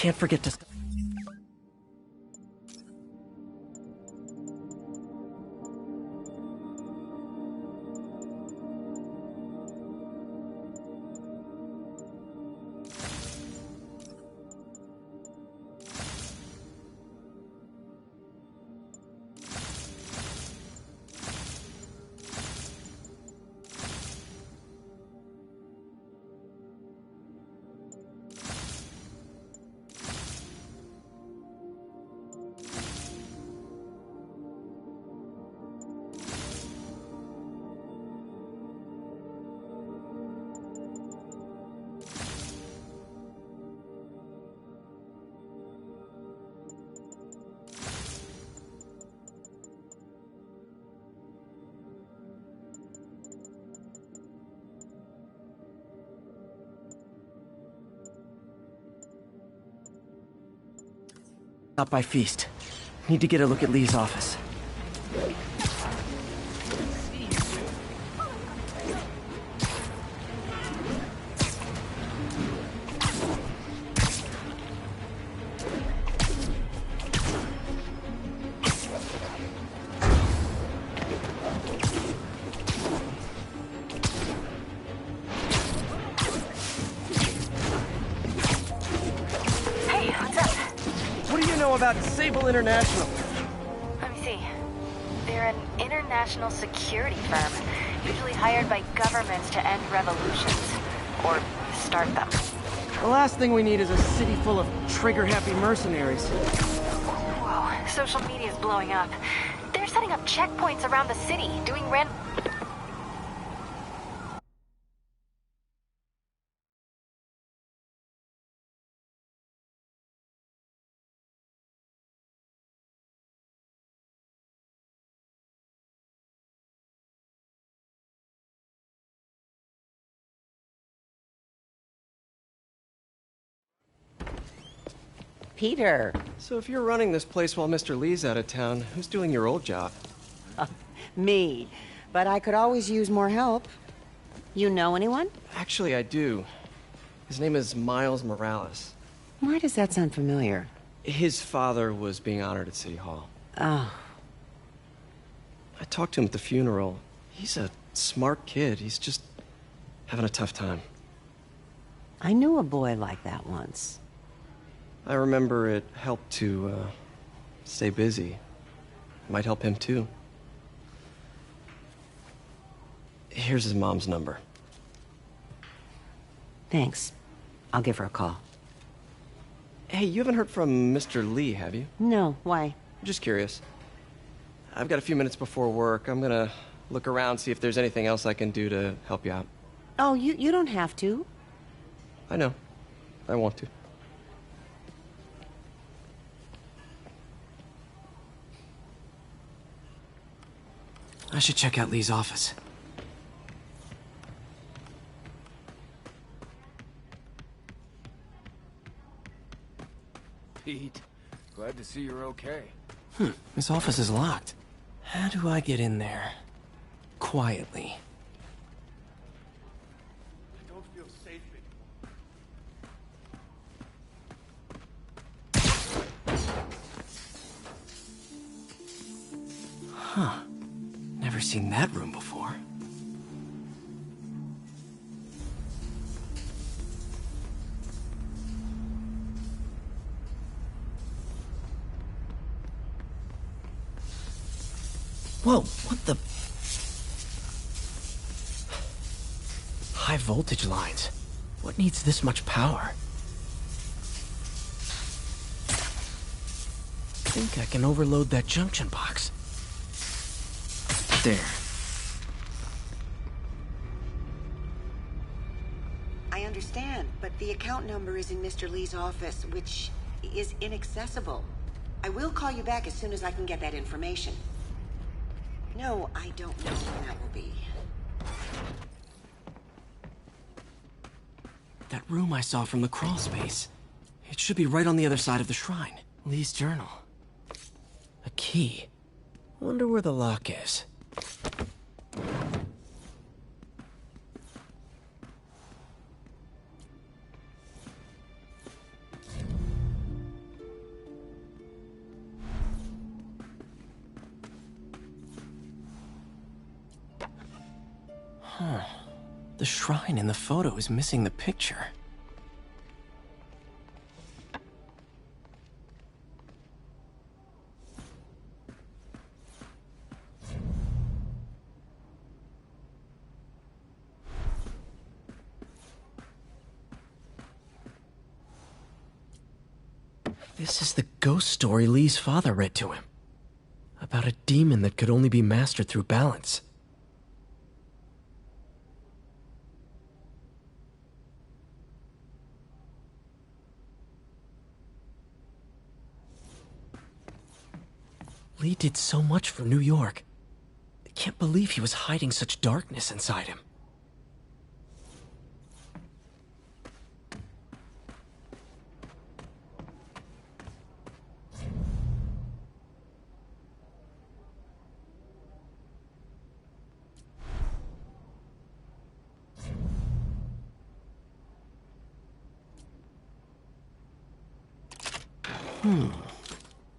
can't forget to... Not by Feast. Need to get a look at Lee's office. About Sable International. Let me see. They're an international security firm, usually hired by governments to end revolutions. Or start them. The last thing we need is a city full of trigger-happy mercenaries. Whoa, social media's blowing up. They're setting up checkpoints around the city, doing random... Peter. So if you're running this place while Mr. Lee's out of town, who's doing your old job? Me. But I could always use more help. You know anyone? Actually, I do. His name is Miles Morales. Why does that sound familiar? His father was being honored at City Hall. Oh. I talked to him at the funeral. He's a smart kid. He's just having a tough time. I knew a boy like that once. I remember it helped to, stay busy. Might help him, too. Here's his mom's number. Thanks. I'll give her a call. Hey, you haven't heard from Mr. Lee, have you? No, why? Just curious. I've got a few minutes before work. I'm gonna look around, see if there's anything else I can do to help you out. Oh, you don't have to. I know. I want to. I should check out Lee's office. Pete, glad to see you're okay. His office is locked. How do I get in there? Quietly. I don't feel safe anymore. Huh. Never seen that room before. Whoa, what the... High voltage lines. What needs this much power? I think I can overload that junction box. There. I understand, but the account number is in Mr. Lee's office, which is inaccessible. I will call you back as soon as I can get that information. No, I don't know when that will be. That room I saw from the crawl space. It should be right on the other side of the shrine. Lee's journal. A key. Wonder where the lock is. The shrine in the photo is missing the picture. This is the ghost story Lee's father read to him. About a demon that could only be mastered through balance. Lee did so much for New York. I can't believe he was hiding such darkness inside him.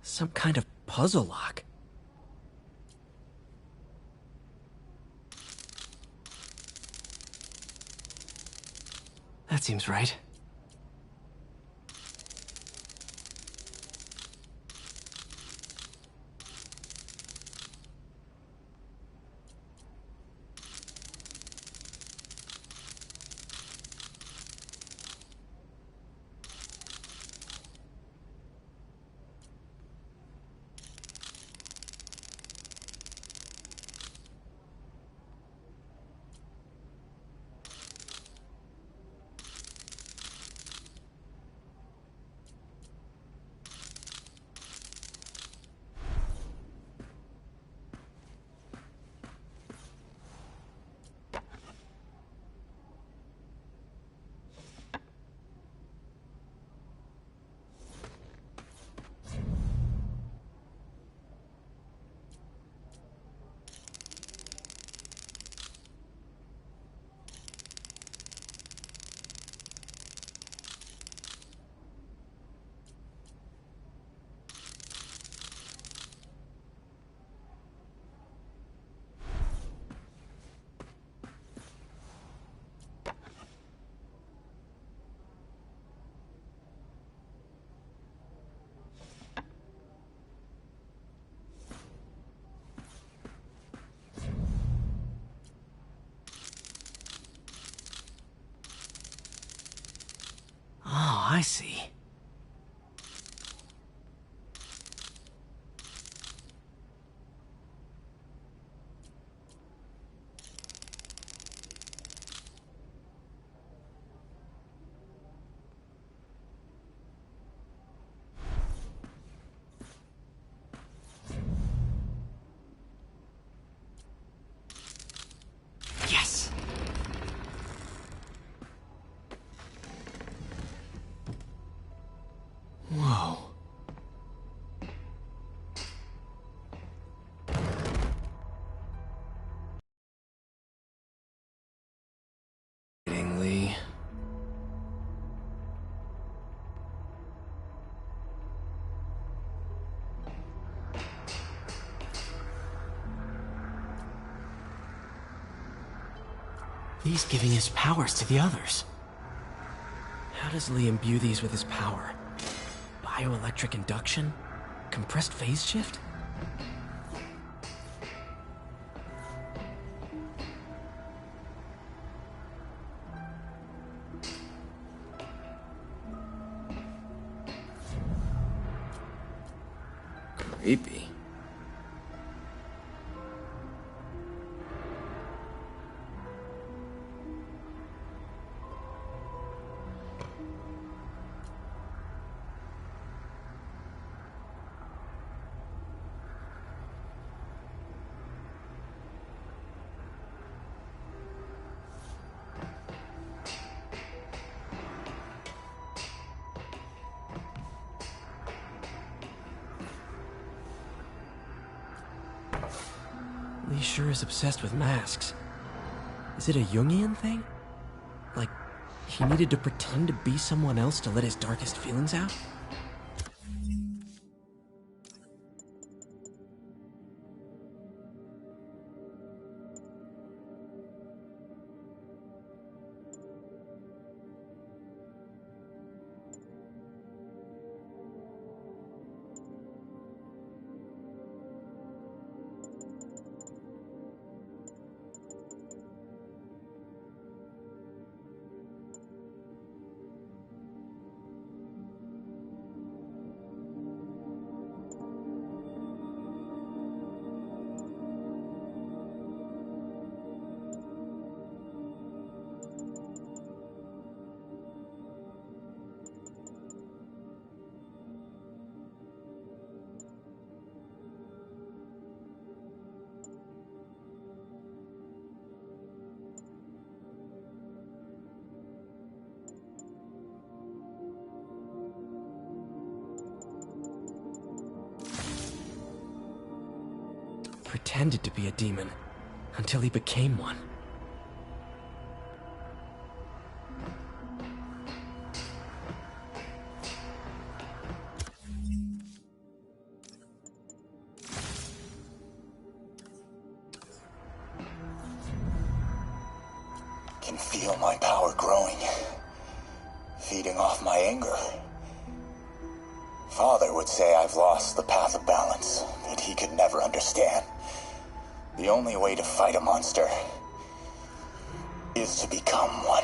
Some kind of puzzle lock. That seems right. Oh, I see. Yes! Whoa. Lee. He's giving his powers to the others. How does Lee imbue these with his power? Bioelectric induction? Compressed phase shift? Creepy. Lee sure is obsessed with masks. Is it a Jungian thing? Like, he needed to pretend to be someone else to let his darkest feelings out? pretended to be a demon until he became one. Can feel my power growing, feeding off my anger. Father would say I've lost the path of balance that he could never understand. The only way to fight a monster is to become one.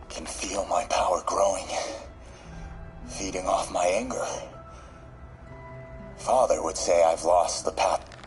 Can feel my power growing, feeding off my anger. Father would say I've lost the path.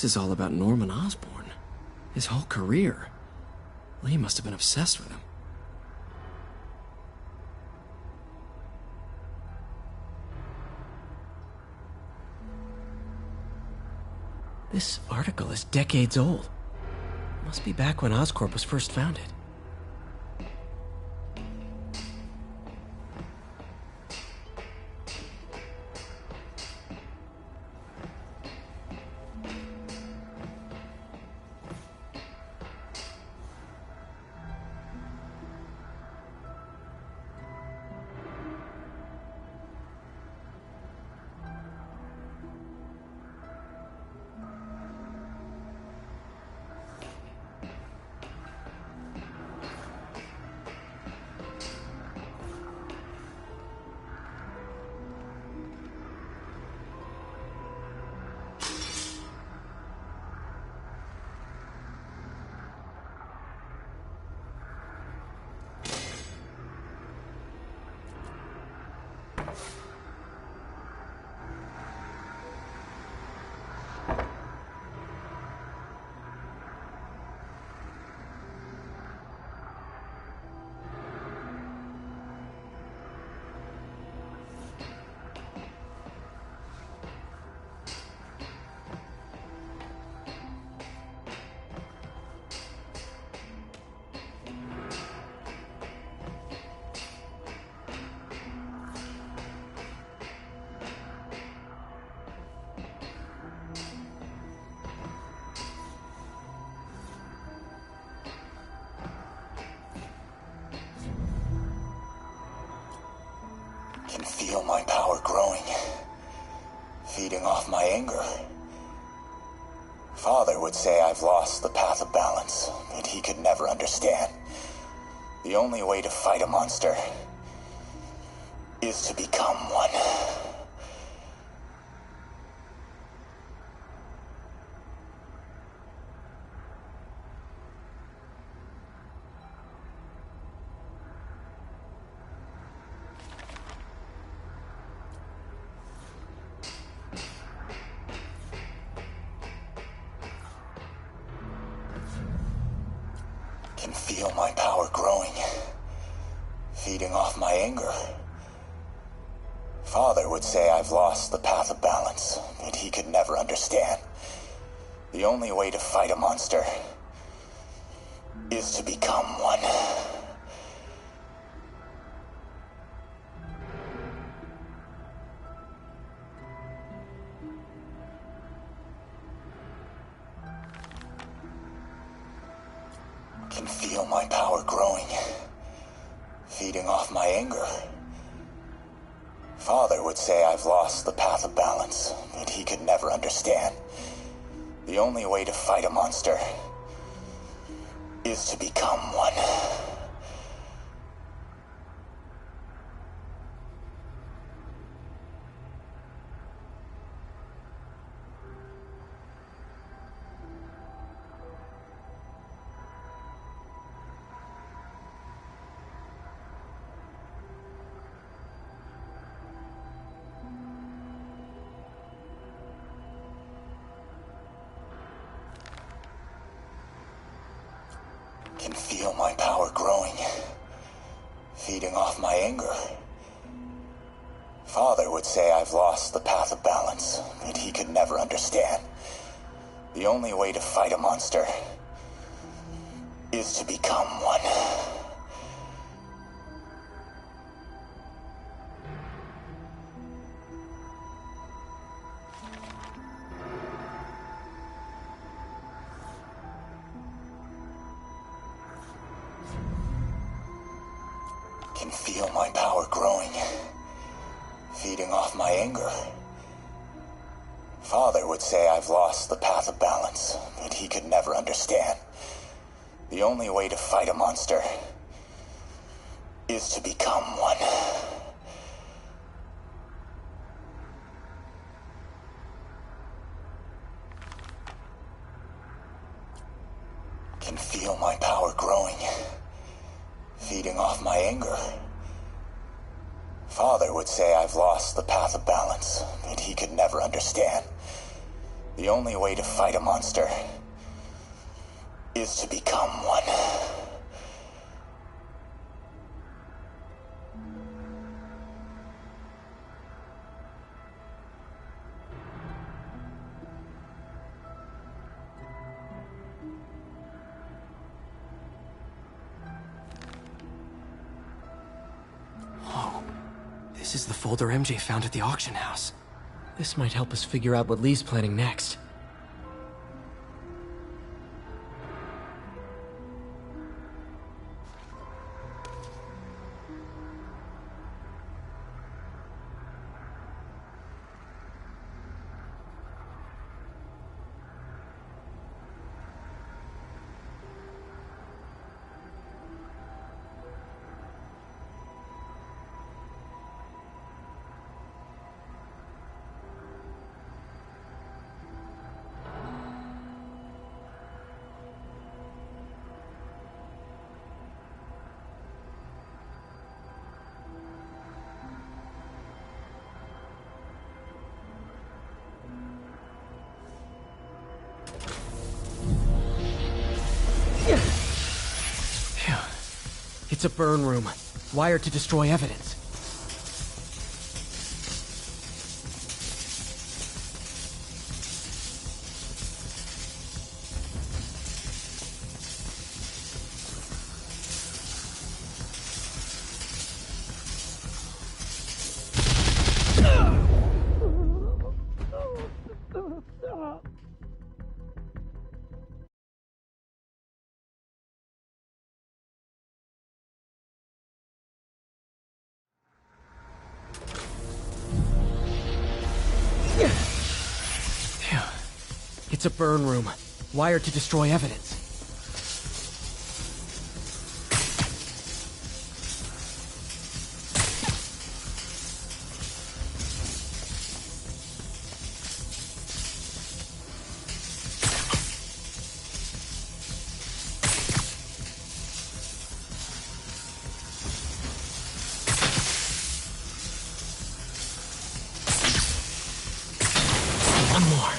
This is all about Norman Osborn. His whole career. Lee must have been obsessed with him. This article is decades old. Must be back when Oscorp was first founded. Can feel my power growing, feeding off my anger. Father would say I've lost the path of balance, that he could never understand. The only way to fight a monster is to become one. Can feel my power growing, feeding off my anger. Father would say I've lost the path of balance, that he could never understand. The only way to fight a monster is to become one. Can feel my power growing, feeding off my anger. Father would say I've lost the path of balance, that he could never understand. The only way to fight a monster is to become one. Can feel my power growing, feeding off my anger. Father would say I've lost the path of balance, that he could never understand. The only way to fight a monster is to become one. Can feel my power growing, feeding off my anger. Father would say I've lost the path of balance, that he could never understand. The only way to fight a monster is to become one. Can feel my power growing, feeding off my anger. Father would say I've lost the path of balance, that he could never understand. The only way to fight a monster is to become one. Whoa. This is the folder MJ found at the auction house. This might help us figure out what Lee's planning next. Phew. It's a burn room, wired to destroy evidence. It's a burn room, wired to destroy evidence. One more.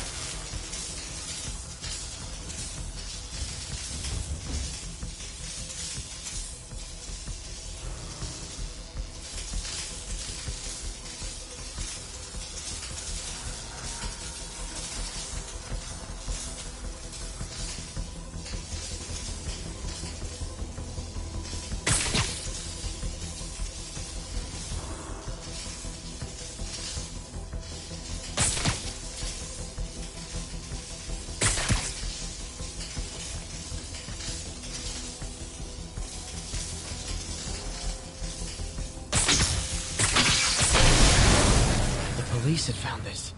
Police had found this.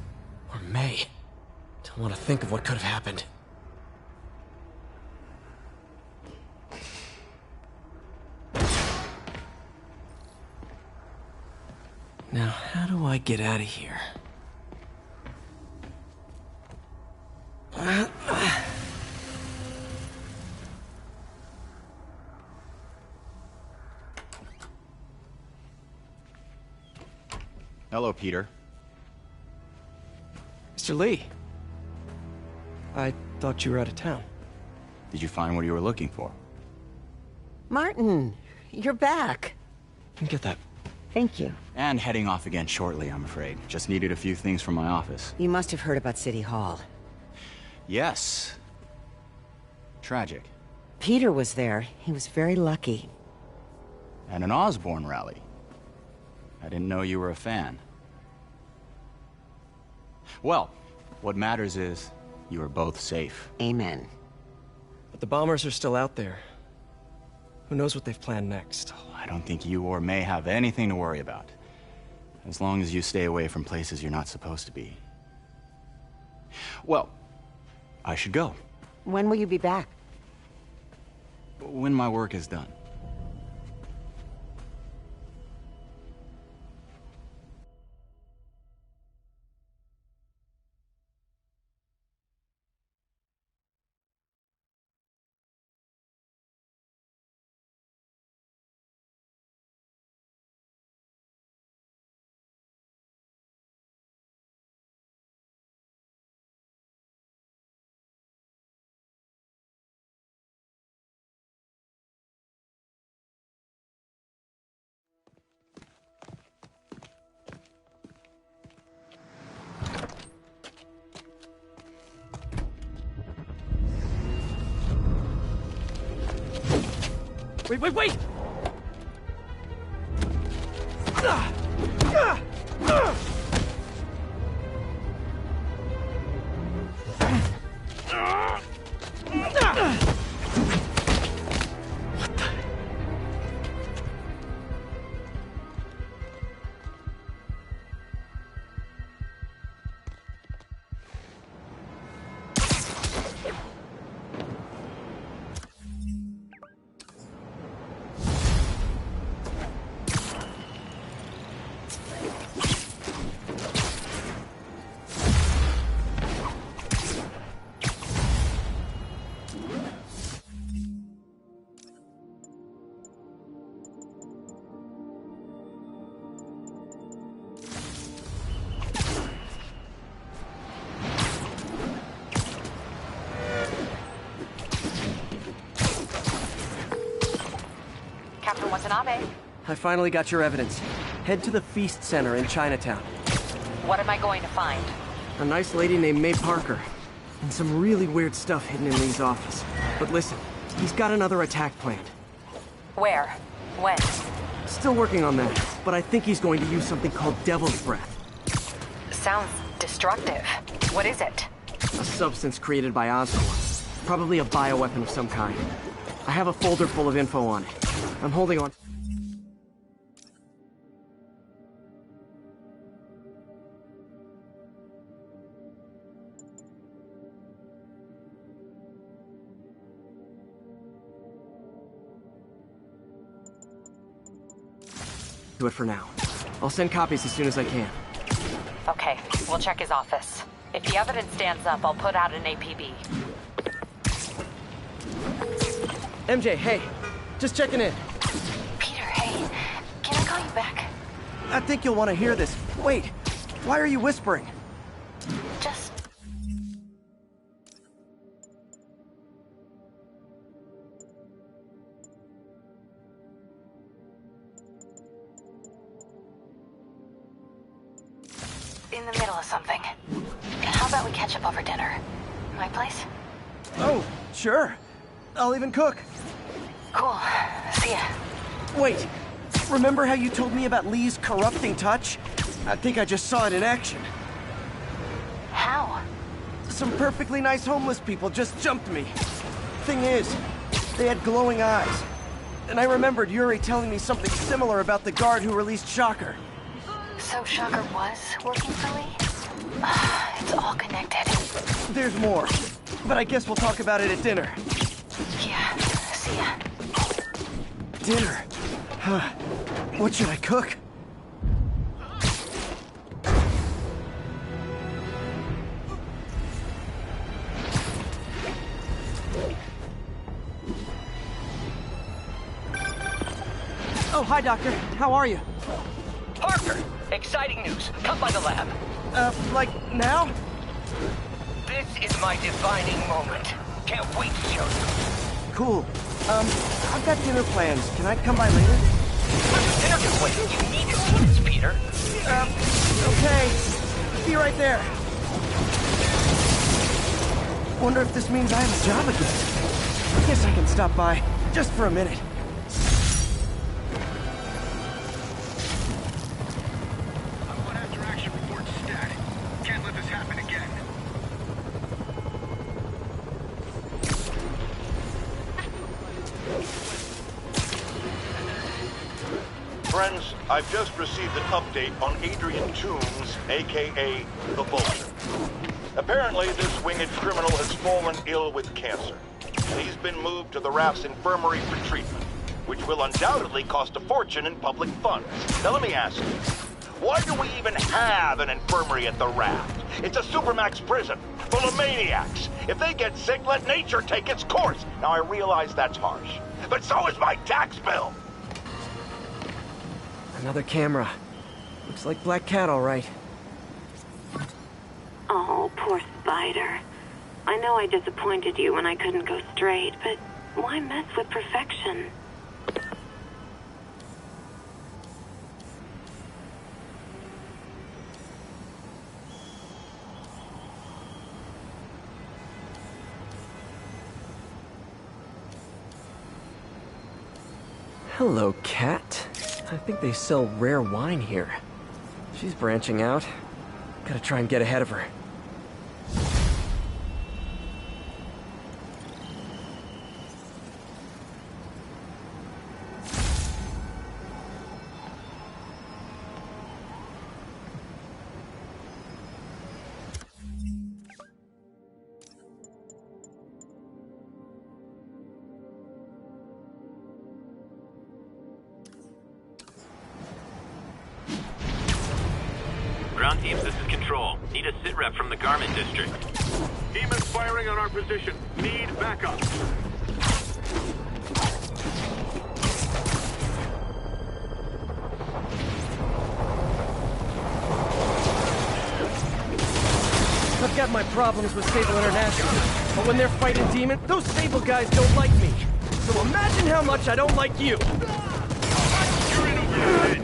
Or May. Don't want to think of what could have happened. Now, how do I get out of here? Hello, Peter. Mr. Lee. I thought you were out of town. Did you find what you were looking for? Martin, you're back. Get that. Thank you. And heading off again shortly, I'm afraid. Just needed a few things from my office. You must have heard about City Hall. Yes. Tragic. Peter was there. He was very lucky. And an Osborn rally. I didn't know you were a fan. Well, what matters is you are both safe. Amen. But the bombers are still out there. Who knows what they've planned next? I don't think you or May have anything to worry about. As long as you stay away from places you're not supposed to be. Well, I should go. When will you be back? When my work is done. Wait! Captain Watanabe, I finally got your evidence. Head to the Feast Center in Chinatown. what am I going to find? A nice lady named May Parker. And some really weird stuff hidden in Lee's office. But listen, he's got another attack planned. Where? When? Still working on that, but I think he's going to use something called Devil's Breath. Sounds destructive. What is it? A substance created by Oscorp. Probably a bioweapon of some kind. I have a folder full of info on it. I'm holding on. do it for now. I'll send copies as soon as I can. Okay, we'll check his office. If the evidence stands up, I'll put out an APB. MJ, hey. Just checking in. Peter, hey. Can I call you back? I think you'll want to hear this. Wait. Why are you whispering? Just... in the middle of something. How about we catch up over dinner? My place? Oh, sure. I'll even cook. Cool. See ya. Wait. Remember how you told me about Lee's corrupting touch? I think I just saw it in action. How? Some perfectly nice homeless people just jumped me. Thing is, they had glowing eyes. And I remembered Yuri telling me something similar about the guard who released Shocker. So Shocker was working for Lee? It's all connected. There's more, but I guess we'll talk about it at dinner. Yeah, see ya. Dinner? Huh. What should I cook? Oh, hi, Doctor. How are you? Parker! Exciting news. Come by the lab. Like now? This is my defining moment. Can't wait to show you. Cool. I've got dinner plans. Can I come by later? Dinner can wait. You need to see this, Peter. Okay. Be right there. Wonder if this means I have a job again. Guess I can stop by, just for a minute. After-action report stat. Can't let this happen again. Friends, I've just received an update on Adrian Toombs, aka the Vulture. Apparently, this winged criminal has fallen ill with cancer. He's been moved to the RAF's infirmary for treatment, which will undoubtedly cost a fortune in public funds. Now let me ask you, why do we even have an infirmary at the RAF? It's a supermax prison, full of maniacs. If they get sick, let nature take its course. Now I realize that's harsh, but so is my tax bill. Another camera. Looks like Black Cat, all right. Oh, poor Spider. I know I disappointed you when I couldn't go straight, but why mess with perfection? Hello, Cat. I think they sell rare wine here. She's branching out. Gotta try and get ahead of her. Ground teams, this is Control. Need a sit rep from the Garment District. Demons firing on our position. Need backup. I've got my problems with Sable International, but when they're fighting demons, those Sable guys don't like me. So imagine how much I don't like you. You're in over your head.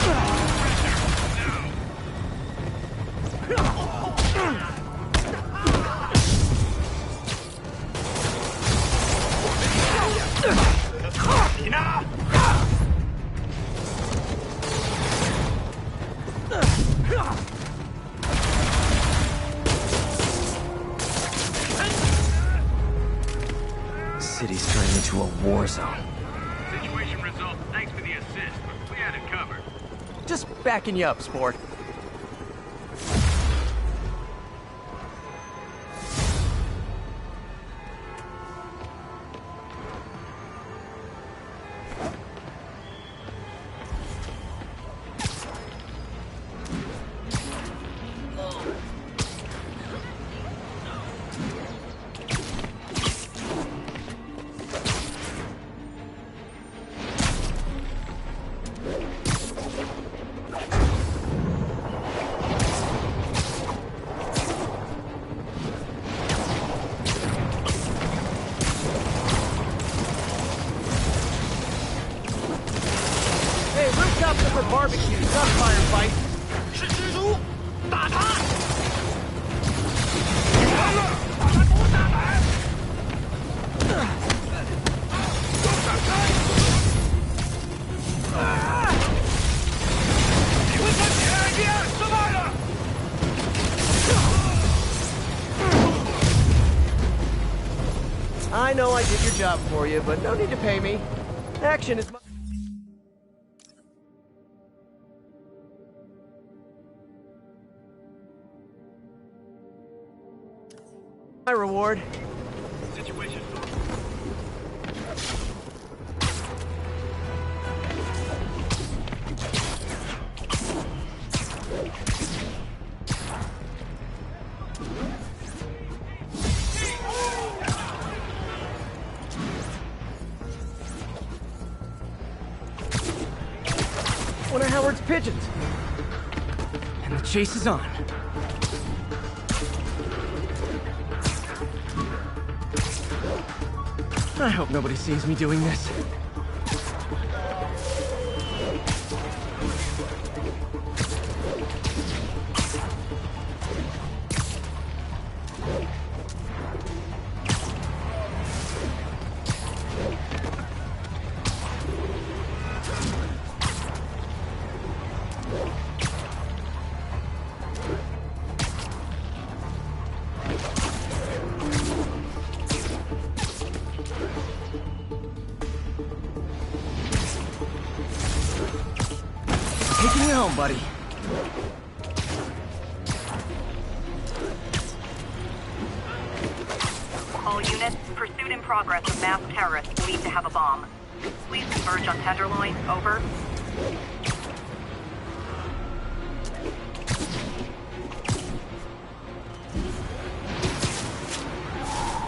City's turning into a war zone. Situation resolved. Thanks for the assist. We had it covered. Just backing you up, sport. for barbecue, not firefight. I know I did your job for you, but no need to pay me. Action is my reward. Situation. One of Howard's pigeons. And the chase is on. I hope nobody sees me doing this. Taking you home, buddy. All units, pursuit in progress of masked terrorists believed to have a bomb. Please converge on Tenderloin. Over.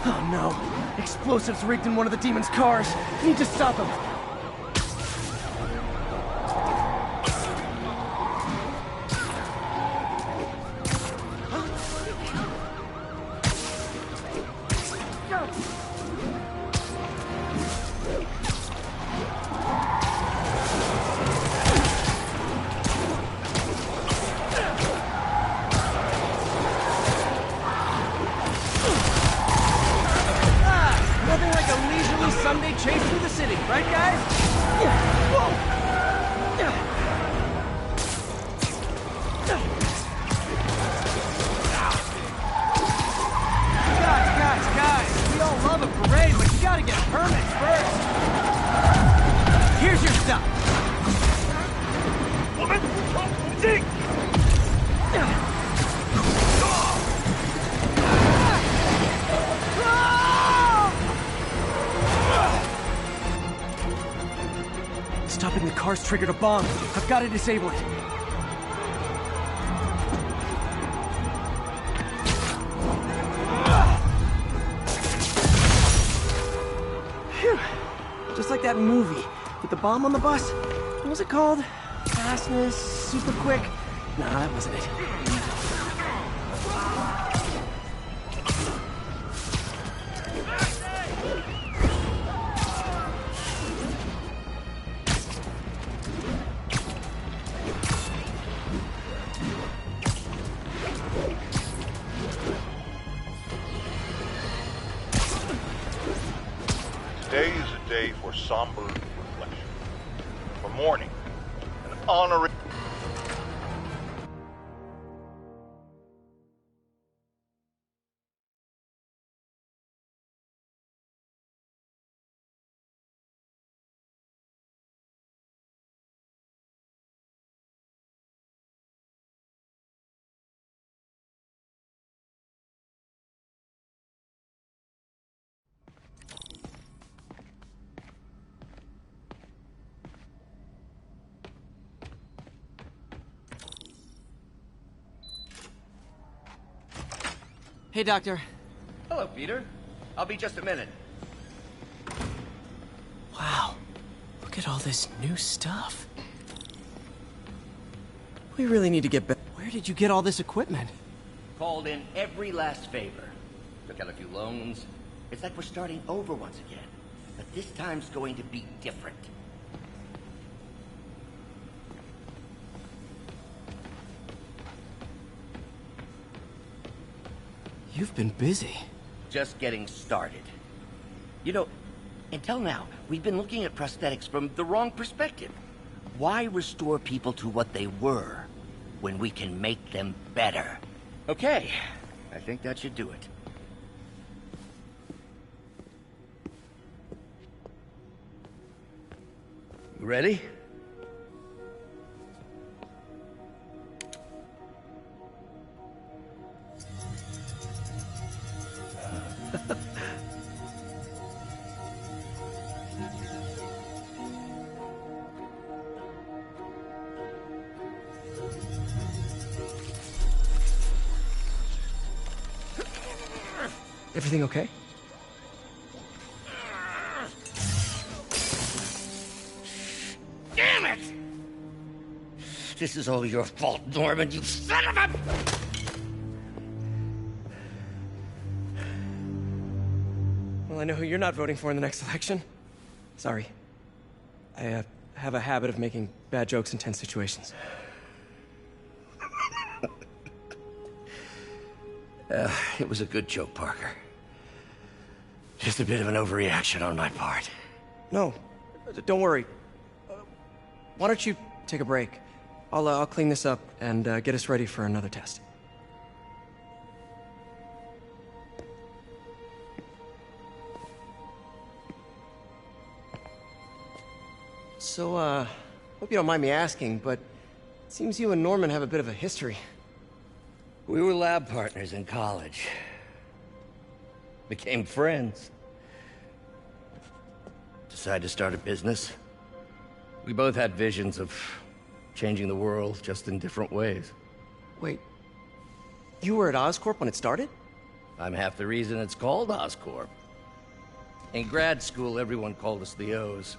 Oh no. Explosives rigged in one of the demon's cars. Need to stop them. Nothing like a leisurely Sunday chase through the city, right guys? Whoa! Guys, we all love a parade, but you gotta get permits first. Here's your stuff. Stopping the car's triggered a bomb. I've got to disable it. Phew. Just like that movie with the bomb on the bus. What was it called? Fastness, super quick? Nah, that wasn't it. Today is a day for somber reflection, for mourning and honoring. Hey, Doctor. Hello, Peter. I'll be just a minute. Wow. Look at all this new stuff. We really need to get back. Where did you get all this equipment? Called in every last favor. Took out a few loans. It's like we're starting over once again. But this time's going to be different. You've been busy. Just getting started. You know, until now, we've been looking at prosthetics from the wrong perspective. Why restore people to what they were when we can make them better? Okay, I think that should do it. You ready? Everything okay? Damn it! This is all your fault, Norman, you son of a... Well, I know who you're not voting for in the next election. Sorry. I have a habit of making bad jokes in tense situations. It was a good joke, Parker. Just a bit of an overreaction on my part. No, don't worry. Why don't you take a break? I'll clean this up and get us ready for another test. So, hope you don't mind me asking, but it seems you and Norman have a bit of a history. We were lab partners in college. Became friends. Decided to start a business. We both had visions of changing the world, just in different ways. Wait, you were at Oscorp when it started? I'm half the reason it's called Oscorp. In grad school, everyone called us the O's.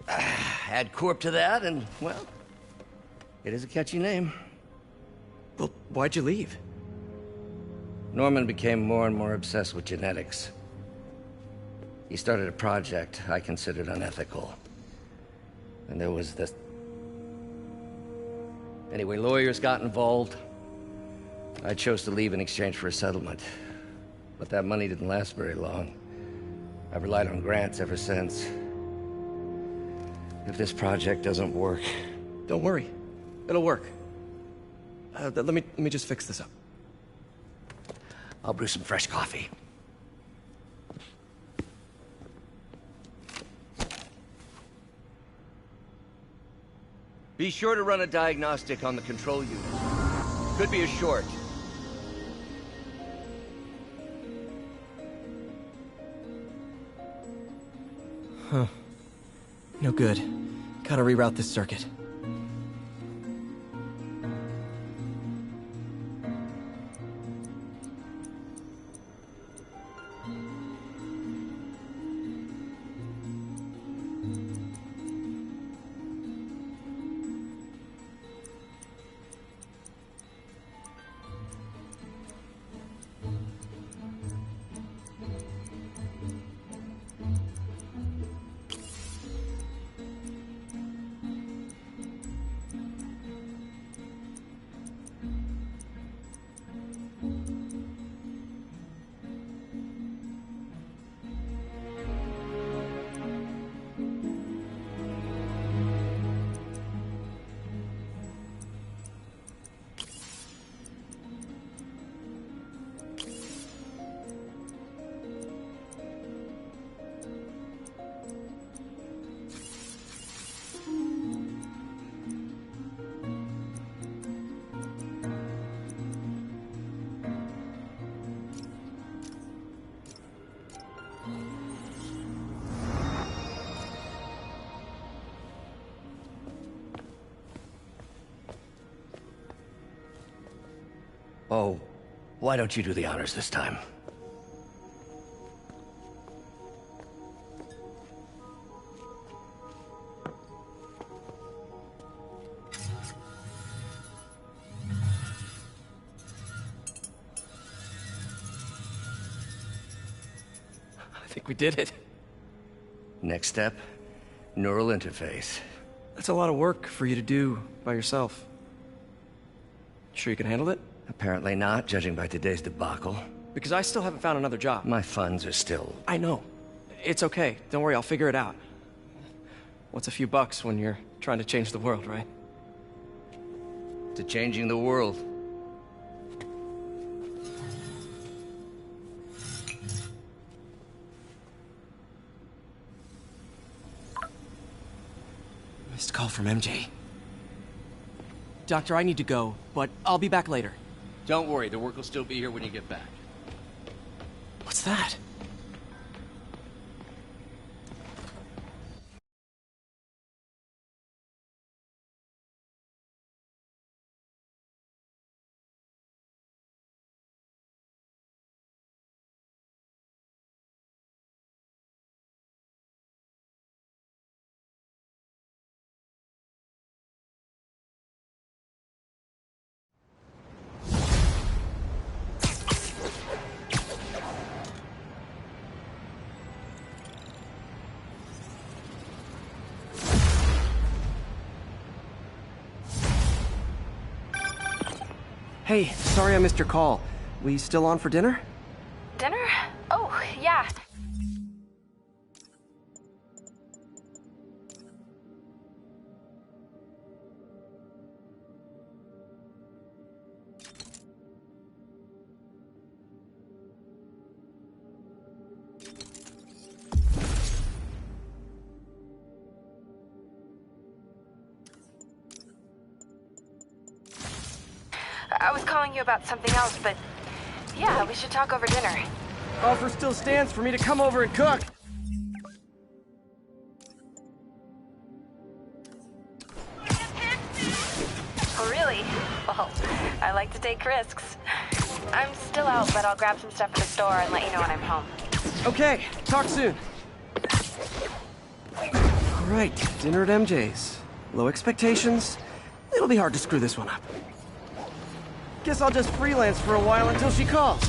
Add Corp to that, and, well, it is a catchy name. Well, why'd you leave? Norman became more and more obsessed with genetics. He started a project I considered unethical. And there was this... Anyway, lawyers got involved. I chose to leave in exchange for a settlement. But that money didn't last very long. I've relied on grants ever since. If this project doesn't work... Don't worry. It'll work. Let me just fix this up. I'll brew some fresh coffee. Be sure to run a diagnostic on the control unit. Could be a short. Huh. No good. Gotta reroute this circuit. Oh, why don't you do the honors this time? I think we did it. Next step, neural interface. That's a lot of work for you to do by yourself. Sure you can handle it? Apparently not, judging by today's debacle. Because I still haven't found another job. My funds are still... I know. It's okay. Don't worry, I'll figure it out. What's a few bucks when you're trying to change the world, right? to changing the world. Missed call from MJ. Doctor, I need to go, but I'll be back later. Don't worry, the work will still be here when you get back. What's that? Hey, sorry I missed your call. We still on for dinner? Dinner? Oh, yeah. I was calling you about something else, but yeah, we should talk over dinner. Offer still stands for me to come over and cook. Oh, really? Well, I like to take risks. I'm still out, but I'll grab some stuff at the store and let you know when I'm home. Okay, talk soon. All right, dinner at MJ's. Low expectations. It'll be hard to screw this one up. Guess I'll just freelance for a while until she calls.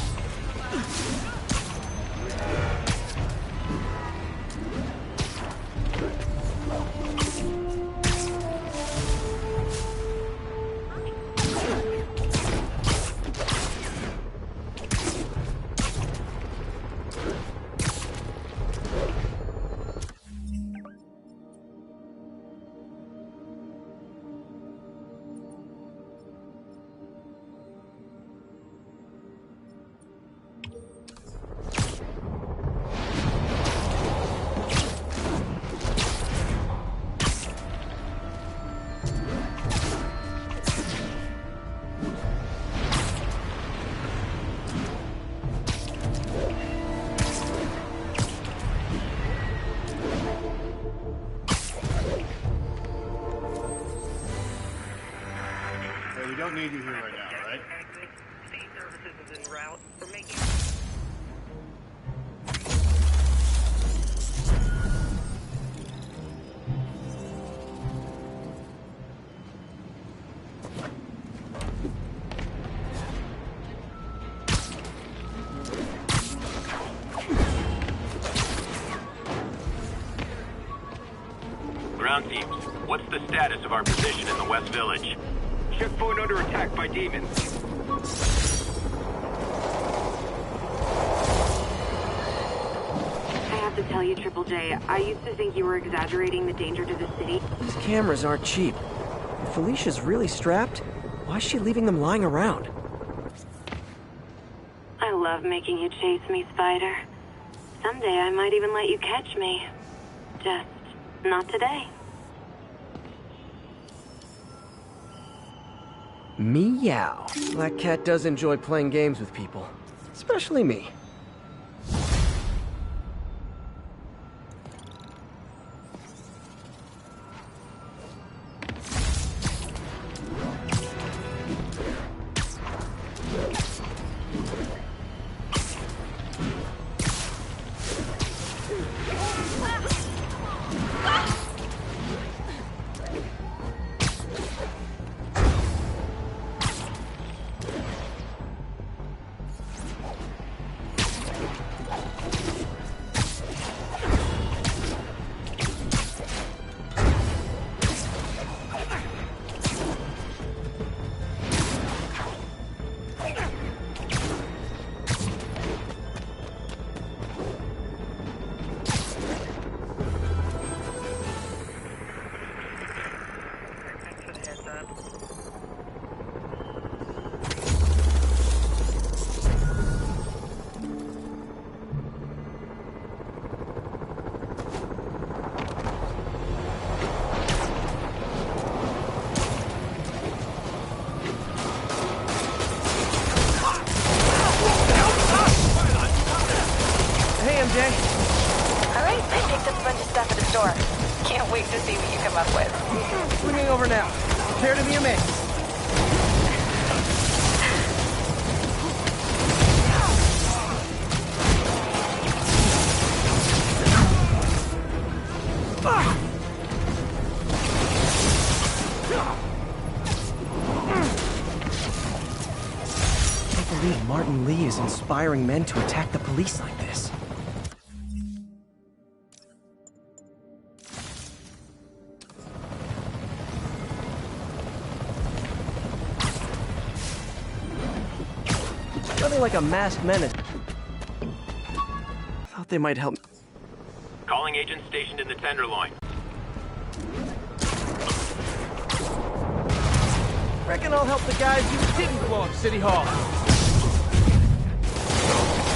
We don't need you here right now, right? State services is en route. We're making... Ground teams, what's the status of our position in the West Village? Checkpoint under attack by demons. I have to tell you, Triple J, I used to think you were exaggerating the danger to the city. These cameras aren't cheap. If Felicia's really strapped, why is she leaving them lying around? I love making you chase me, Spider. Someday I might even let you catch me. Just not today. Meow. Black Cat does enjoy playing games with people. Especially me. that. Hey, MJ. All right, I picked up a bunch of stuff at the store. Can't wait to see what you come up with. Swinging over now. Prepare to be amazed. I can't believe Martin Lee is inspiring men to attack the police like this. Nothing like a masked menace. Thought they might help. Calling agents stationed in the Tenderloin. Reckon I'll help the guys who didn't blow up City Hall.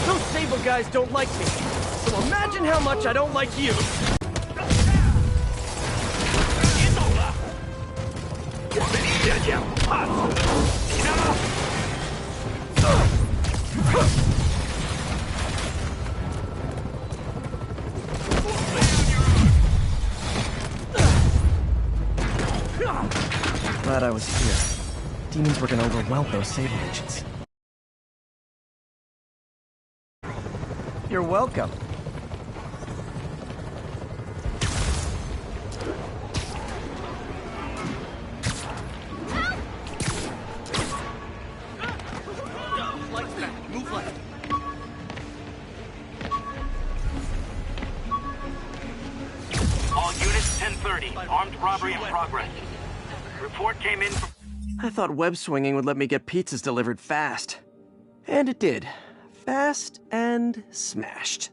Those Sable guys don't like me, so imagine how much I don't like you. Glad I was here. Demons were gonna overwhelm those Sable agents. You're welcome. Lights back. Move left. All units 1030. Armed robbery in progress. Report came in from... I thought web swinging would let me get pizzas delivered fast. And it did. Fast and smashed.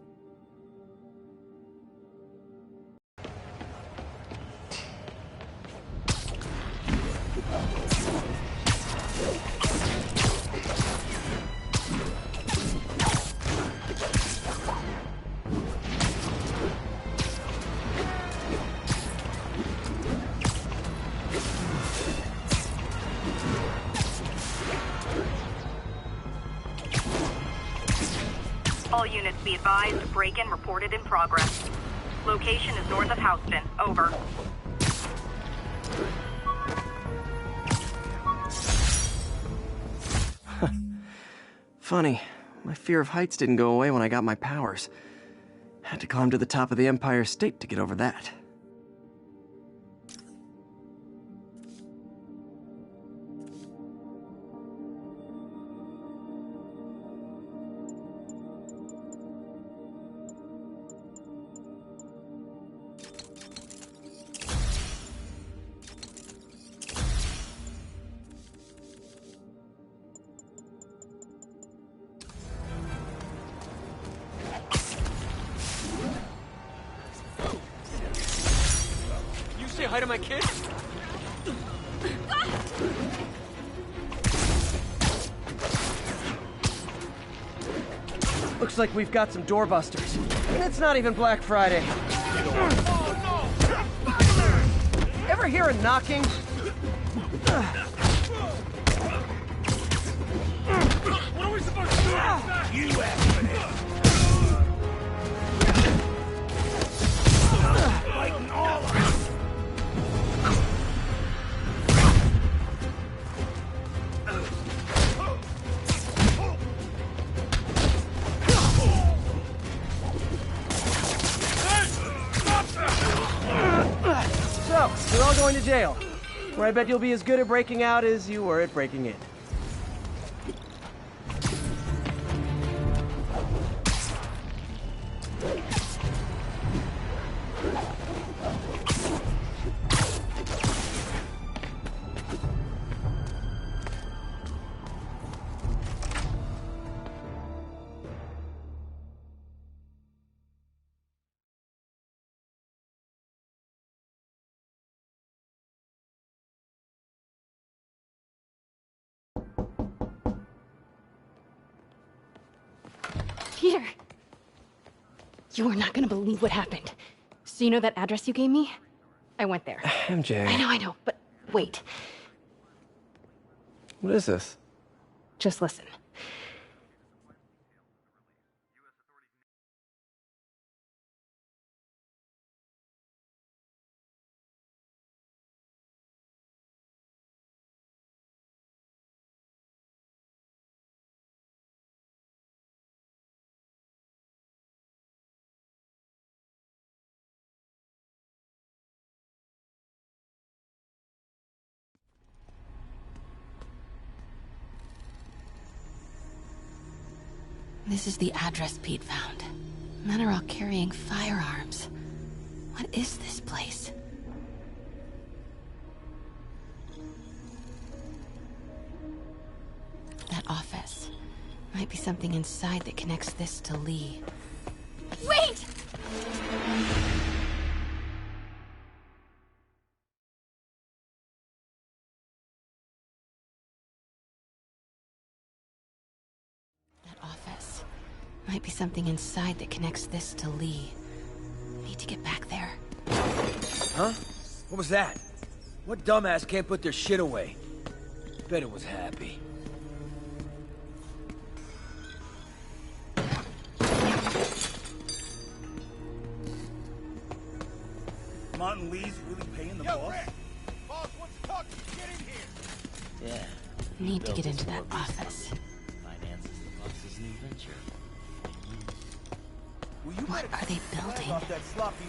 All units be advised, break-in reported in progress. Location is north of Houston. Over. Funny, my fear of heights didn't go away when I got my powers. Had to climb to the top of the Empire State to get over that. Say hi to my kid? Looks like we've got some doorbusters. And it's not even Black Friday. Ever hear a knocking? What are we supposed to do? You asked for it. Fighting all of us. So, you're all going to jail, where I bet you'll be as good at breaking out as you were at breaking in. Peter! You are not gonna believe what happened. So you know that address you gave me? I went there. MJ. I know, but wait. What is this? Just listen. This is the address Pete found. Men are all carrying firearms. What is this place? That office. Might be something inside that connects this to Lee. Wait! Might be something inside that connects this to Lee. Need to get back there. Huh? What was that? What dumbass can't put their shit away? Bet it was Happy. Martin Lee's really paying the boss? Rick! Boss wants to talk to you. Get in here! Yeah. Need to get into that office. Finance is the boss's new venture. What are they building?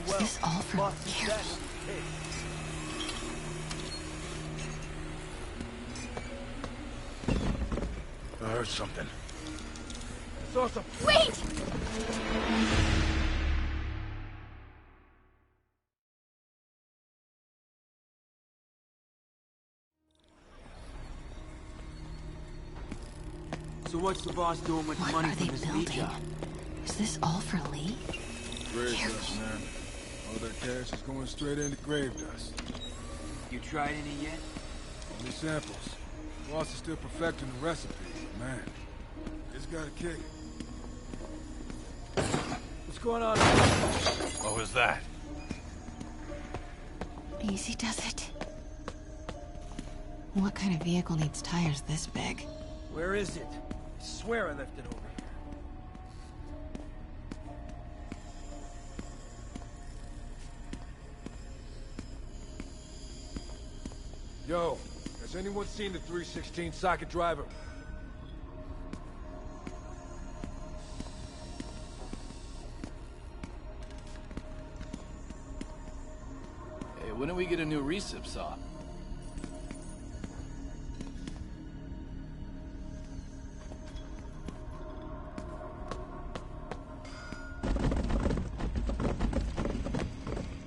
Is this all for Careful. I heard something. Saw some. Wait! So what's the boss doing with the money from his Lee job? Is this all for Lee? Grave dust, man. All their cash is going straight into grave dust. You tried any yet? Only samples. Boss is still perfecting the recipe, man. It's gotta kick it. What's going on? What was that? Easy does it. What kind of vehicle needs tires this big? Where is it? I swear I left it over here. Yo, has anyone seen the 316 socket driver? Hey, when do we get a new recip saw?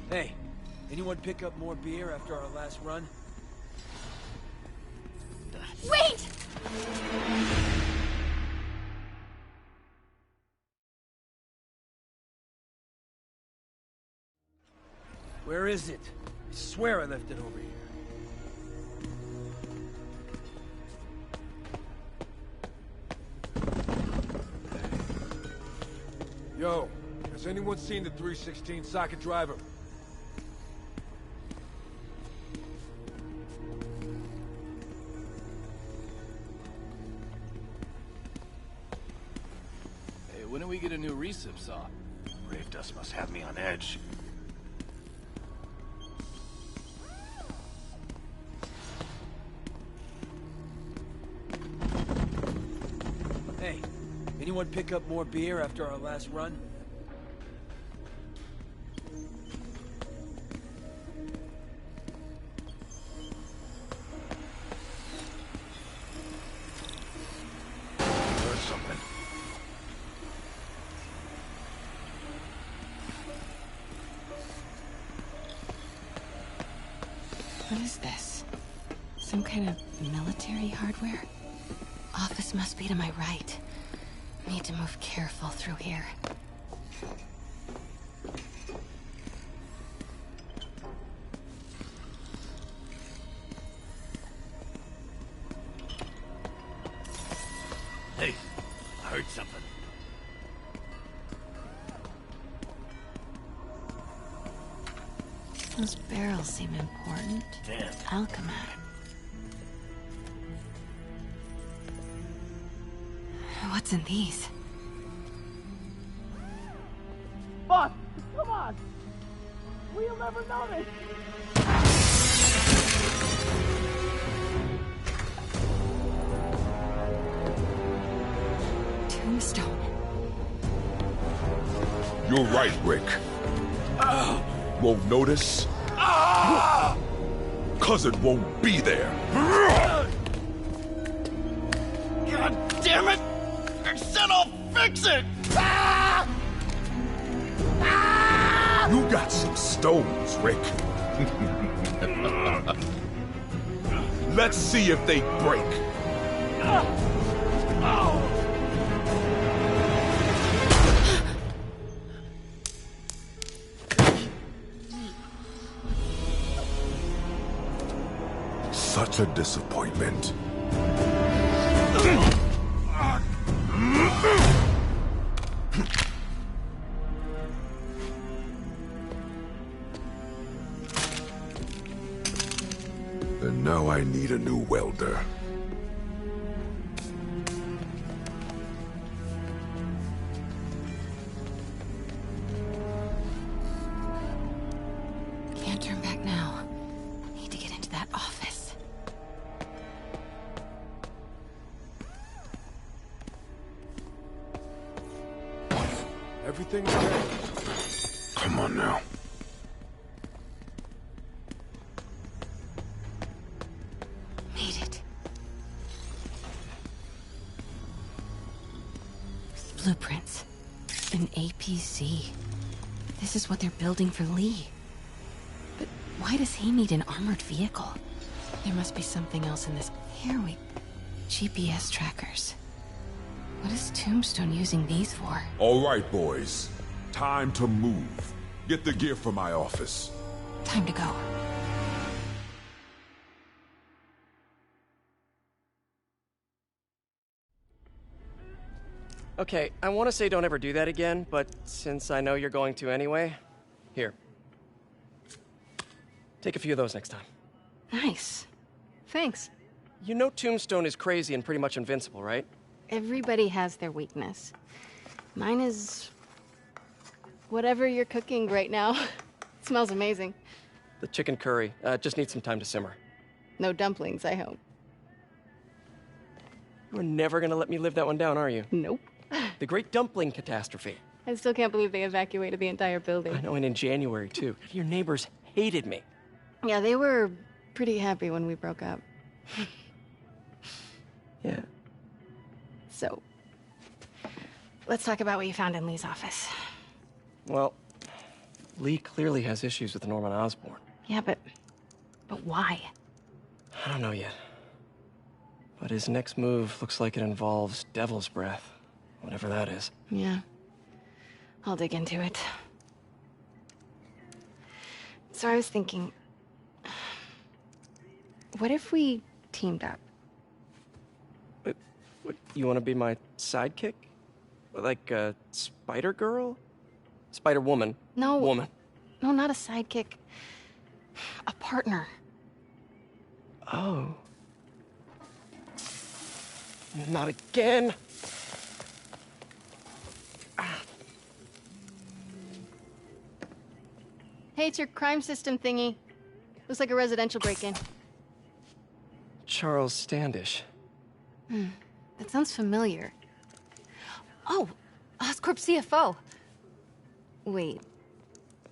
Hey, anyone pick up more beer after our last run? Wait! Where is it? I swear I left it over here. Yo, has anyone seen the 316 socket driver? Hey, when do we get a new recip saw? Grave dust must have me on edge. Hey, anyone pick up more beer after our last run? Heard something. What is this? Some kind of military hardware? Office must be to my right. Need to move careful through here. Hey, I heard something. Those barrels seem important. Damn. Alchemy. What's in these? Boss, come on! We'll never know this! Tombstone. You're right, Rick. Won't notice? Cause it won't be there. God damn it! I said I'll fix it! You got some stones, Rick. Let's see if they break. Such a disappointment. And now I need a new welder. Can't turn back now. Need to get into that office. Everything okay? Come on now. Made it. Blueprints. An APC. This is what they're building for Lee. But why does he need an armored vehicle? There must be something else in this. Here we... GPS trackers. What is Tombstone using these for? All right, boys. Time to move. Get the gear from my office. Time to go. Okay, I want to say don't ever do that again, but since I know you're going to anyway, here. Take a few of those next time. Nice. Thanks. You know Tombstone is crazy and pretty much invincible, right? Everybody has their weakness. Mine is... whatever you're cooking right now. It smells amazing. The chicken curry. Just needs some time to simmer. No dumplings, I hope. You're never gonna let me live that one down, are you? Nope. The Great Dumpling Catastrophe. I still can't believe they evacuated the entire building. I know, and in January, too. Your neighbors hated me. Yeah, they were pretty happy when we broke up. Yeah. So, let's talk about what you found in Lee's office. Well, Lee clearly has issues with Norman Osborn. Yeah, but why? I don't know yet. But his next move looks like it involves Devil's Breath. Whatever that is. Yeah. I'll dig into it. So I was thinking... what if we teamed up? What, you want to be my sidekick? Like a Spider-Girl? Spider-Woman. No. Woman. No, not a sidekick. A partner. Oh. Not again. Hey, it's your crime system thingy. Looks like a residential break-in. Charles Standish. That sounds familiar. Oh, Oscorp CFO. Wait.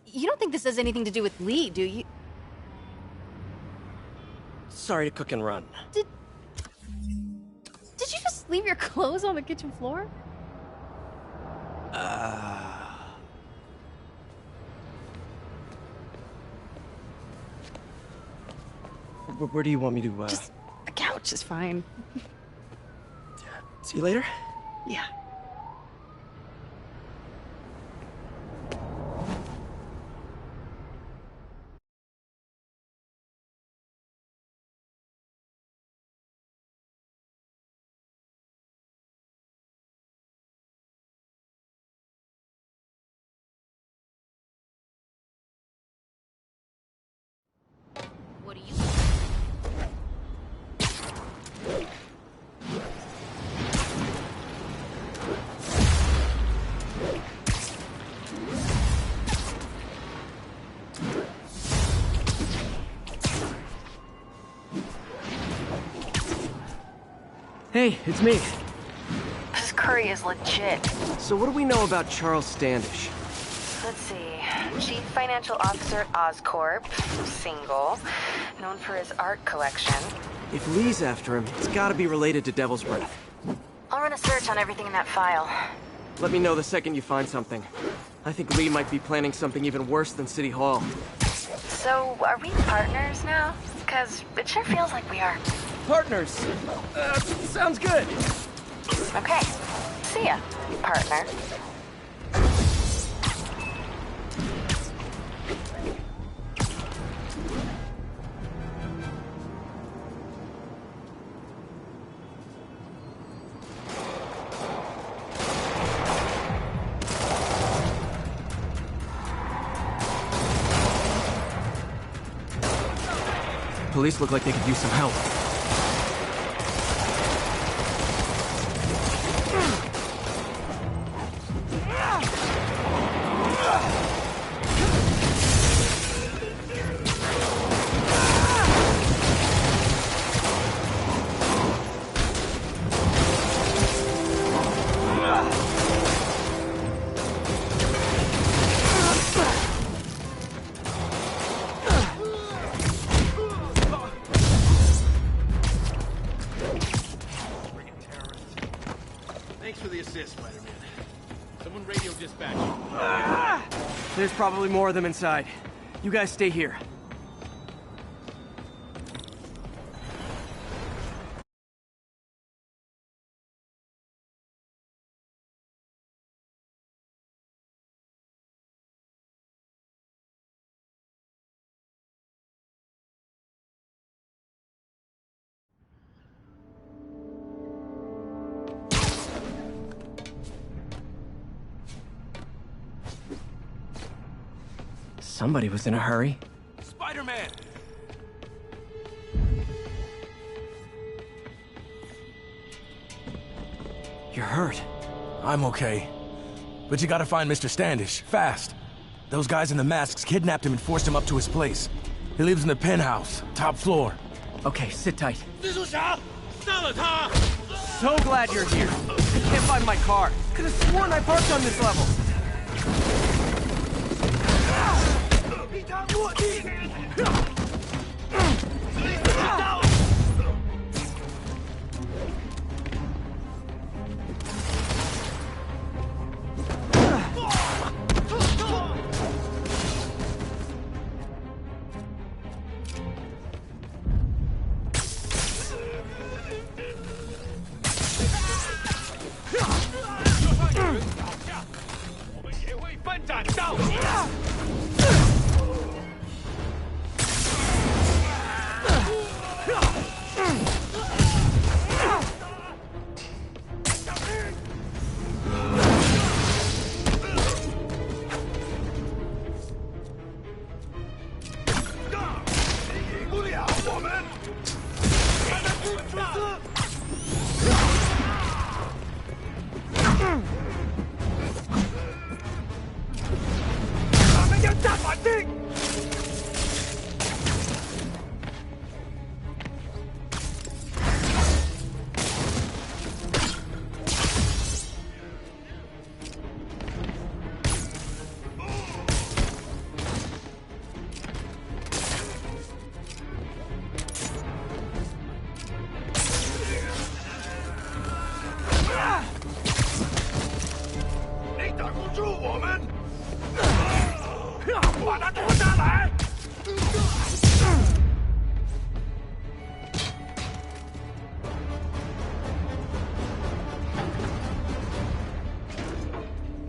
You don't think this has anything to do with Lee, do you? Sorry to cook and run. Did you just leave your clothes on the kitchen floor? Where do you want me to, Just the couch is fine. See you later? Yeah. Hey, it's me. This curry is legit. So what do we know about Charles Standish? Let's see. Chief Financial Officer at Oscorp. Single. Known for his art collection. If Lee's after him, it's gotta be related to Devil's Breath. I'll run a search on everything in that file. Let me know the second you find something. I think Lee might be planning something even worse than City Hall. So, are we partners now? Because it sure feels like we are. Partners! Sounds good! Okay. See ya, partner. Police look like they could use some help. There's probably more of them inside. You guys stay here. Somebody was in a hurry. Spider-Man! You're hurt. I'm okay. But you gotta find Mr. Standish, fast. Those guys in the masks kidnapped him and forced him up to his place. He lives in the penthouse, top floor. Okay, sit tight. 蜘蛛侠，杀了他！ So glad you're here. I can't find my car. Could have sworn I parked on this level. 一掌落地！我们也会奋战到底。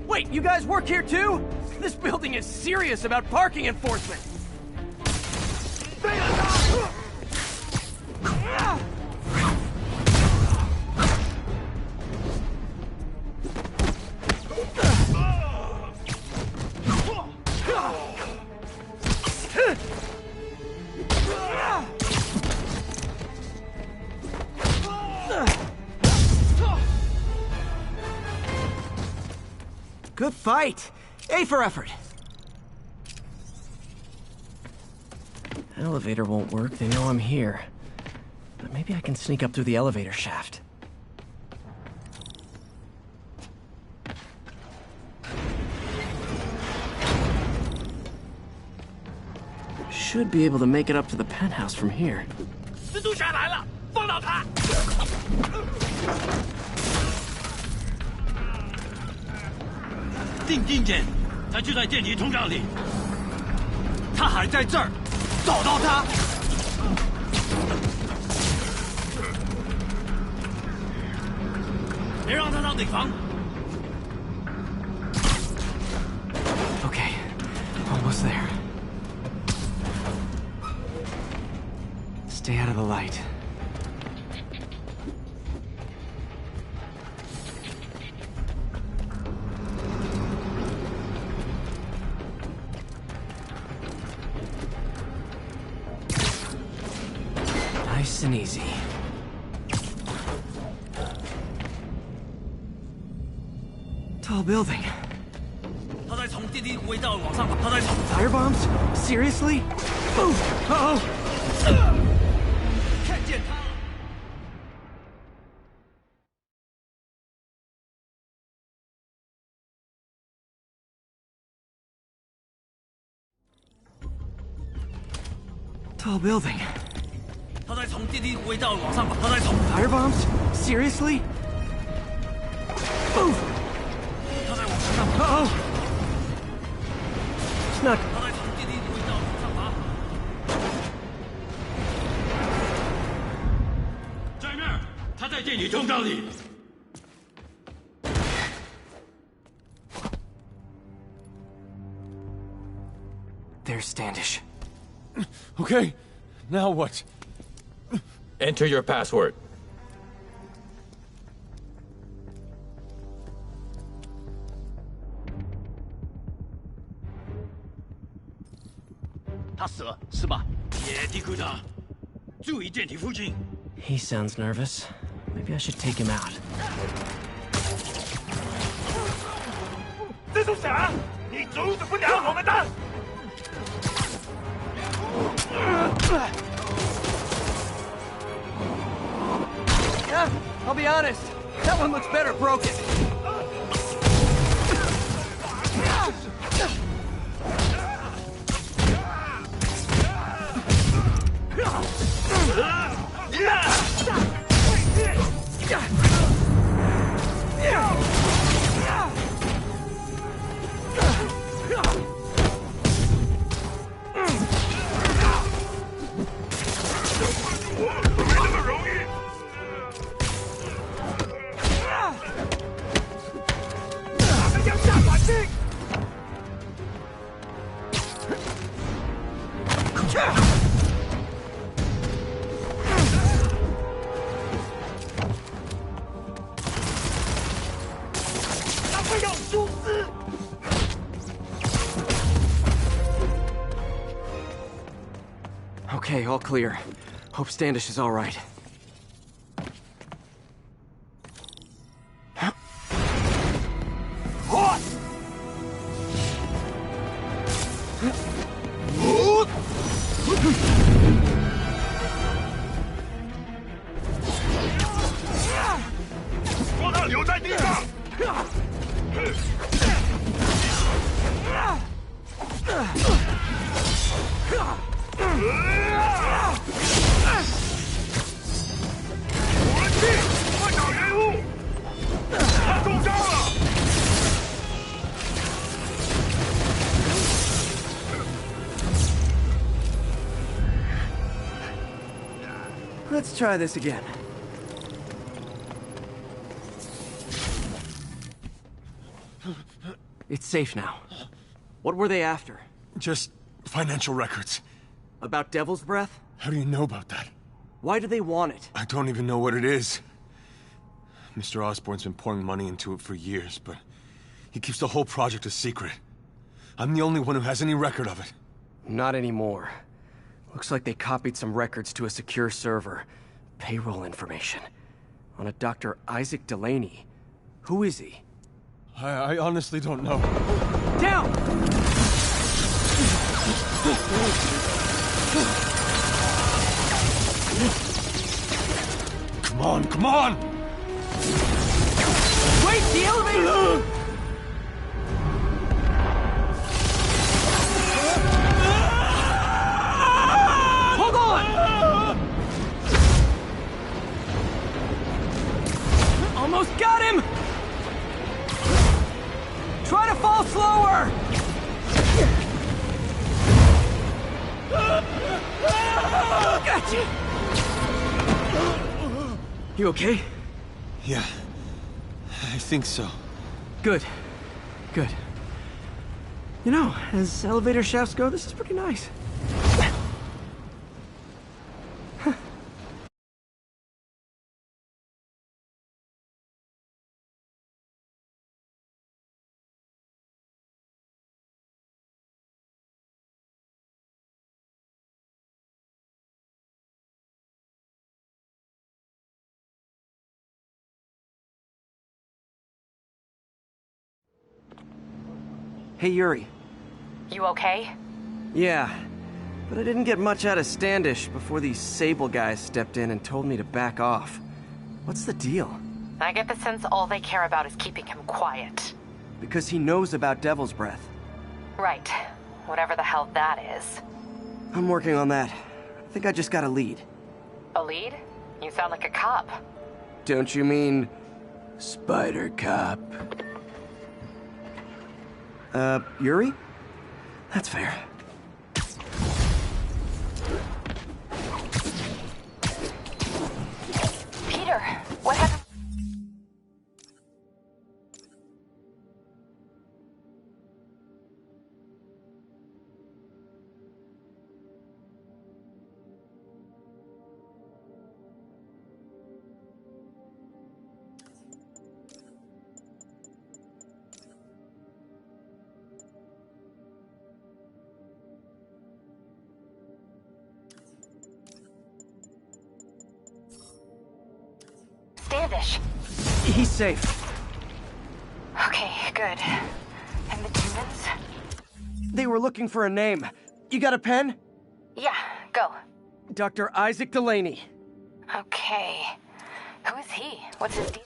Wait, you guys work here too? This building is serious about parking enforcement. Good fight. A for effort. Elevator won't work. They know I'm here. But maybe I can sneak up through the elevator shaft. should be able to make it up to the penthouse from here. 蜘蛛侠来了，放倒他！定睛点，他就在电梯通道里。他还在这儿，找到他！别让他上顶房。 Okay, almost there. Stay out of the light. Nice and easy. Tall building. 他在从电梯轨道往上爬，他在从 Fire bombs? Seriously? Move! Uh-oh! 看见他了。 Tall building. 他在从电梯轨道往上爬，他在从 Fire bombs? Seriously? Move! 他在往上爬。 Uh-oh! Snuck. 他在从电梯轨道往上爬。在那儿，他在电梯通道里。 There's Standish. Okay, now what? Enter your password. He sounds nervous. Maybe I should take him out. 蜘蛛侠，你阻止不了我们的。 Yeah, I'll be honest. That one looks better broken. Okay, all clear. Hope Standish is all right. Let's try this again. It's safe now. What were they after? Just financial records. About Devil's Breath? How do you know about that? Why do they want it? I don't even know what it is. Mr. Osborn's been pouring money into it for years, but he keeps the whole project a secret. I'm the only one who has any record of it. Not anymore. Looks like they copied some records to a secure server. Payroll information. On a Dr. Isaac Delaney. Who is he? I honestly don't know. Down! Come on, come on! Wait, the elevator! Almost got him! Try to fall slower! Gotcha! You okay? Yeah, I think so. Good. Good. You know, as elevator shafts go, this is pretty nice. Hey, Yuri. You okay? Yeah, but I didn't get much out of Standish before these Sable guys stepped in and told me to back off. What's the deal? I get the sense all they care about is keeping him quiet. Because he knows about Devil's Breath. Right. Whatever the hell that is. I'm working on that. I think I just got a lead. A lead? You sound like a cop. Don't you mean... Spider Cop? Yuri? That's fair. Peter, what happened? Standish. He's safe. Okay, good. And the demons? They were looking for a name. You got a pen? Yeah, go. Dr. Isaac Delaney. Okay. Who is he? What's his deal?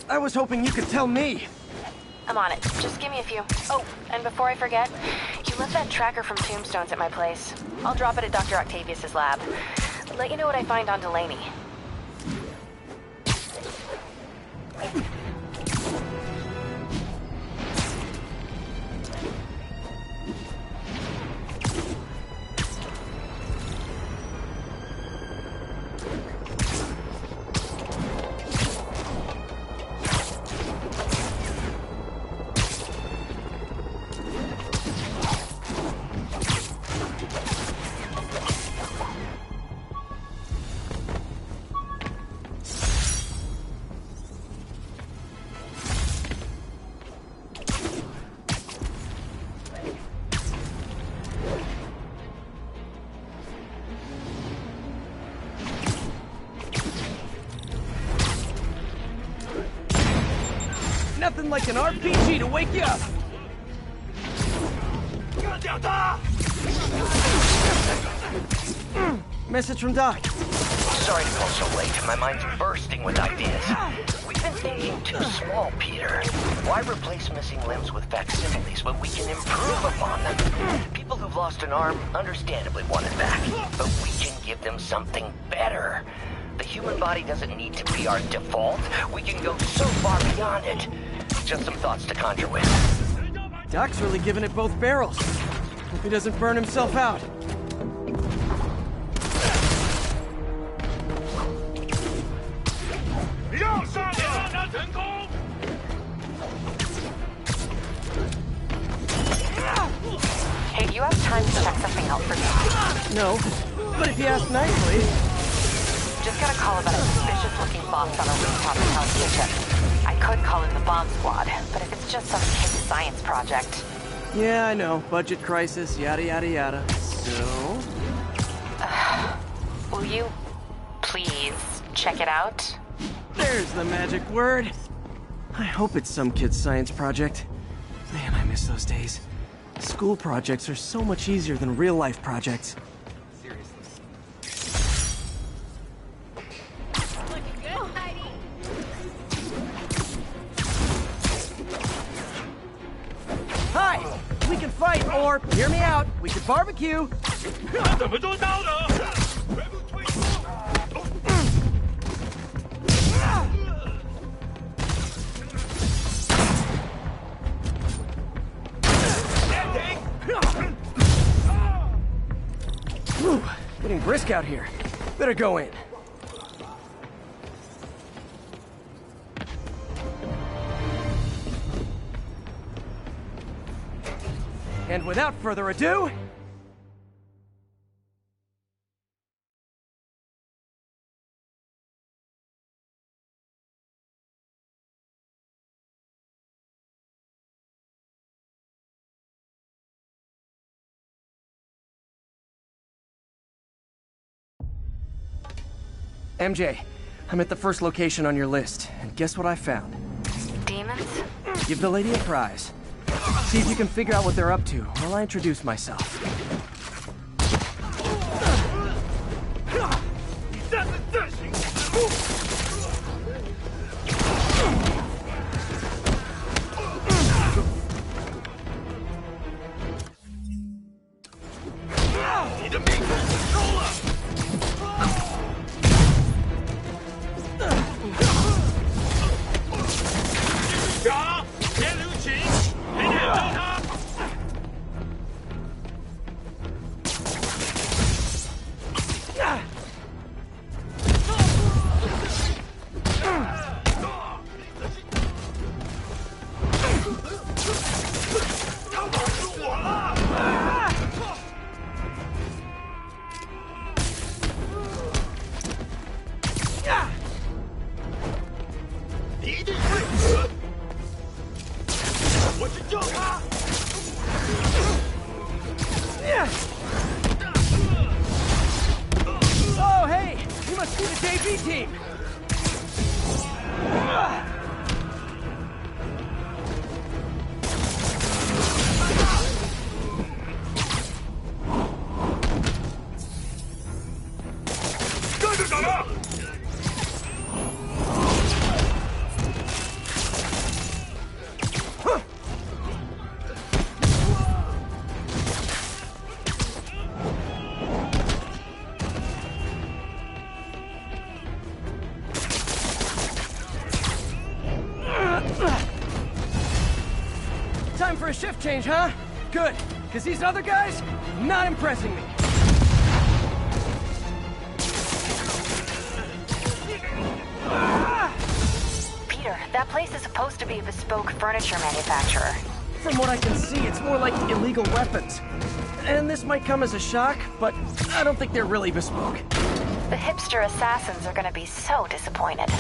I was hoping you could tell me. I'm on it. Just give me a few. Oh, and before I forget, you left that tracker from Tombstones at my place. I'll drop it at Dr. Octavius's lab. Let you know what I find on Delaney. Nothing like an RPG to wake you up. Message from Doc. Sorry to call so late. My mind's bursting with ideas. We've been thinking too small, Peter. Why replace missing limbs with facsimiles when we can improve upon them? People who've lost an arm understandably want it back, but we can give them something better. The human body doesn't need to be our default. We can go so far beyond it. Just some thoughts to conjure with. Doc's really giving it both barrels. Hope he doesn't burn himself out. Hey, do you have time to check something out for me? No, but if you ask nicely... Just got a call about a suspicious-looking box on a rooftop in Hell's Kitchen. I could call in the bomb squad, but if it's just some kid's science project... Yeah, I know. Budget crisis, yada yada yada. So... will you please check it out? There's the magic word. I hope it's some kid's science project. Man, I miss those days. School projects are so much easier than real-life projects. Hi! We can fight, or, hear me out, we could barbecue! 怎么做到的？ Whew, getting brisk out here. Better go in. And without further ado... MJ, I'm at the first location on your list, and guess what I found? Demons? Give the lady a prize. See if you can figure out what they're up to while I introduce myself. Oh, hey! You must be the JV team! Time for a shift change, huh? Good, because these other guys, not impressing me. Peter, that place is supposed to be a bespoke furniture manufacturer. From what I can see, it's more like illegal weapons. And this might come as a shock, but I don't think they're really bespoke. The hipster assassins are gonna be so disappointed.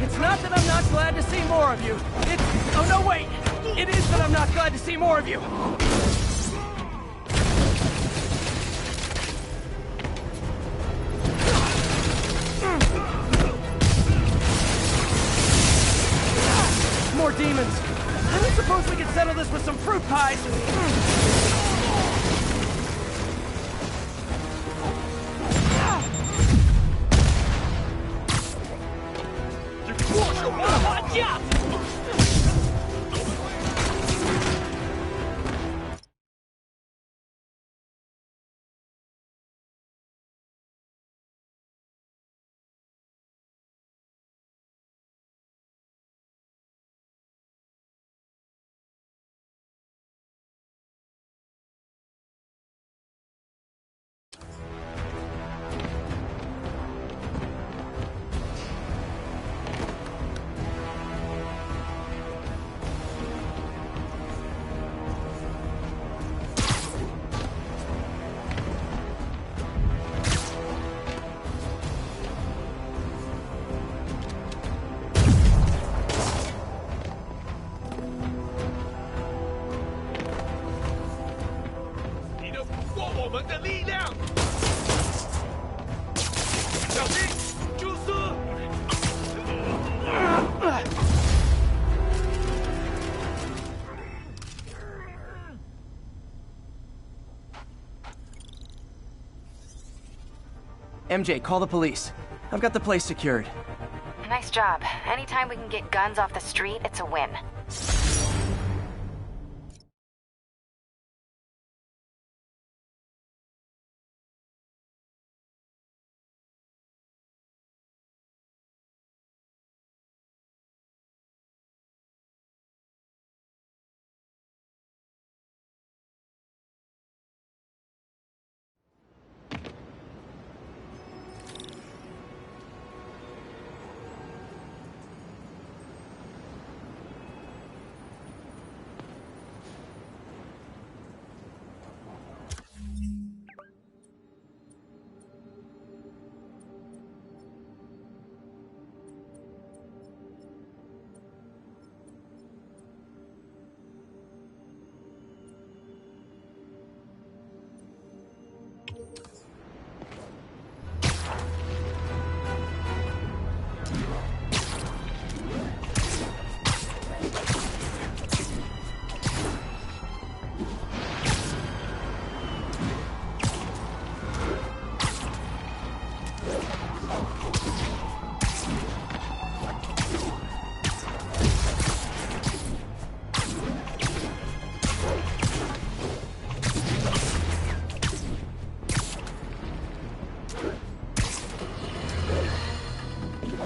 It's not that I'm not glad to see more of you. It's... Oh, no, wait! It is that I'm not glad to see more of you. More demons. I don't suppose we could settle this with some fruit pies. MJ, call the police. I've got the place secured. Nice job. Anytime we can get guns off the street, it's a win.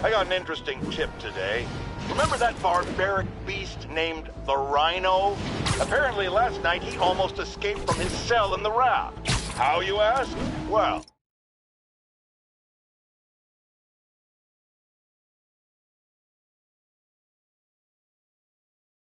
I got an interesting tip today. Remember that barbaric beast named the Rhino? Apparently last night he almost escaped from his cell in the raft. How, you ask? Well,